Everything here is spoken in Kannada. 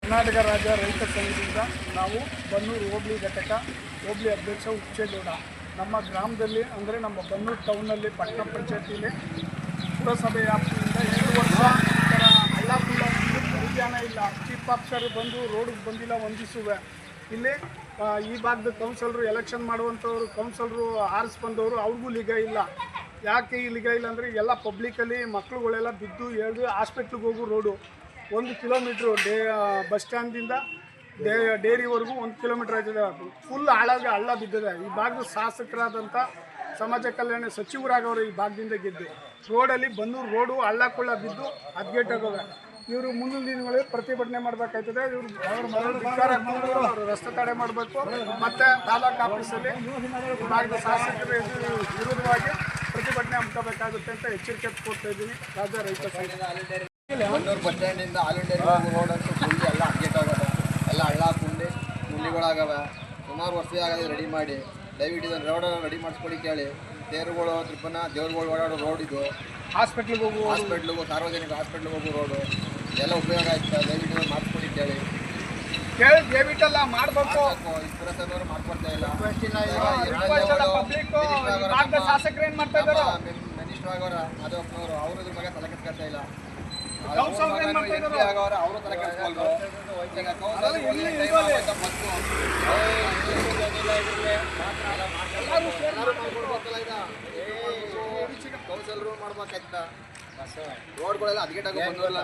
ಕರ್ನಾಟಕ ರಾಜ್ಯ ರೈತ ಸಂಘದಿಂದ ನಾವು ಬನ್ನೂರು ಹೋಬಳಿ ಘಟಕ ಹೋಬಳಿ ಅಧ್ಯಕ್ಷ ಹುಚ್ಚೇಗೌಡ. ನಮ್ಮ ಗ್ರಾಮದಲ್ಲಿ ಅಂದರೆ ನಮ್ಮ ಬನ್ನೂರು ಟೌನಲ್ಲಿ ಪಟ್ಟಣ ಪಂಚಾಯತಿಲಿ ಪುರಸಭೆ ವ್ಯಾಪ್ತಿಯಿಂದ 2 ವರ್ಷ ಈ ಥರ ಹಳ್ಳಕುಳ್ಳ ಪರಿಜ್ಞಾನ ಇಲ್ಲ. ಚೀಫ್ ಆಫೀಸರ್ ಬಂದು ರೋಡಿಗೆ ಬಂದಿಲ್ಲ ಒಂದಿಸುವೆ. ಇಲ್ಲಿ ಈ ಭಾಗದ ಕೌನ್ಸಲರು ಎಲೆಕ್ಷನ್ ಮಾಡುವಂಥವ್ರು ಕೌನ್ಸಲರು ಆರಿಸಿ ಬಂದವರು ಅವ್ರಿಗೂ ಲಿಗ ಇಲ್ಲ. ಯಾಕೆ ಈ ಲಿಗ ಇಲ್ಲ ಅಂದರೆ ಎಲ್ಲ ಪಬ್ಲಿಕಲ್ಲಿ ಮಕ್ಕಳುಗಳೆಲ್ಲ ಬಿದ್ದು ಎಳೆದು ಹಾಸ್ಪಿಟ್ಲಿಗೆ ಹೋಗೋ ರೋಡು 1 ಕಿಲೋಮೀಟ್ರು ಬಸ್ ಸ್ಟ್ಯಾಂಡಿಂದ ಡೇರಿವರೆಗೂ 1 ಕಿಲೋಮೀಟ್ರ್ ಆಗಿದೆ. ಫುಲ್ ಹಳ್ಳ ಬಿದ್ದಿದೆ. ಈ ಭಾಗದ ಶಾಸಕರಾದಂಥ ಸಮಾಜ ಕಲ್ಯಾಣ ಸಚಿವರಾಗವರು ಈ ಭಾಗದಿಂದ ಗೆದ್ದು ರೋಡಲ್ಲಿ ಬನ್ನೂರು ರೋಡು ಹಳ್ಳಕೊಳ್ಳ ಬಿದ್ದು ಹದ್ಗೆಟ್ಟೋಗವೆ. ಇವರು ಮುಂದಿನ ದಿನಗಳಲ್ಲಿ ಪ್ರತಿಭಟನೆ ಮಾಡಬೇಕಾಯ್ತದೆ. ಇವರು ಅವರು ರಸ್ತೆ ತಡೆ ಮಾಡಬೇಕು. ಮತ್ತು ತಾಲೂಕು ಆಫೀಸಲ್ಲಿ ಈ ಭಾಗದ ಶಾಸಕರ ವಿರುದ್ಧವಾಗಿ ಪ್ರತಿಭಟನೆ ಹಮ್ಮಿಕೋಬೇಕಾಗುತ್ತೆ ಅಂತ ಎಚ್ಚರಿಕೆ ಕೊಡ್ತಾ ಇದ್ದೀನಿ. ರಾಜ್ಯ ರೈತ ಸಂಘ ಬನ್ನೂರು ಬಸ್ ಸ್ಟ್ಯಾಂಡಿಂದ ಆಲ್ ಇಂಡಿಯಾ ರೋಡ್ ಅಂತೂ ಫುಲ್ ಎಲ್ಲ ಅಪ್ಡೇಟ್ ಆಗೋದು. ಎಲ್ಲ ಹಳ್ಳ ಕುಂಡಿ ಮುಳ್ಳಿಗಳಾಗವೆ. ಸುಮಾರು ವರ್ಷ ಆಗದೆ ರೆಡಿ ಮಾಡಿ ದಯವಿಟ್ಟು ಇದನ್ನು ರೋಡನ್ನು ರೆಡಿ ಮಾಡಿಸ್ಕೊಳ್ಳಿ ಕೇಳಿ. ತೇರುಗಳು ತ್ರಿಪನ ದೇವ್ರುಗಳು ಓಡಾಡೋ ರೋಡ್ ಇದು. ಹಾಸ್ಪಿಟ್ಲಿಗೆ ಸಾರ್ವಜನಿಕ ಹಾಸ್ಪಿಟ್ಲಿಗೆ ಹೋಗೋ ರೋಡು ಎಲ್ಲ ಉಪಯೋಗ ಆಯ್ತು. ದಯವಿಟ್ಟು ಮಾಡಿಸ್ಕೊಳ್ಳಿ ಕೇಳಿ ದಯವಿಟ್ಟೆಲ್ಲ ಮಾಡಬೇಕು. ಈ ಪುರಸಭೆಯವರು ಮಾಡ್ಕೊಡ್ತಾ ಇಲ್ಲ. ಶಾಸಕರು ಏನು ಮಾಡ್ತಾ ಇದ್ದಾರೆ? ಮಿನಿಸ್ಟರ್ ಆಗೋರ ಮಾಧವಪ್ಪನವರು ಅವರು ಇದ್ರ ಬಗ್ಗೆ ತಲೆ ಕೆಡ್ಸ್ಕೊಳ್ತಾ ಇಲ್ಲ. ಅವರು ತಲೆ ಕೆಡ್ಸ್ಕೊಳ್ರು. ಈಗ ಕೌನ್ಸಲರು ಮಾಡ್ಬೇಕಾಯ್ತ. ರೋಡ್ಗಳೆಲ್ಲ ಹದ್ಗೆಟ್ಟಾಗ ಬಂದಿಲ್ಲ.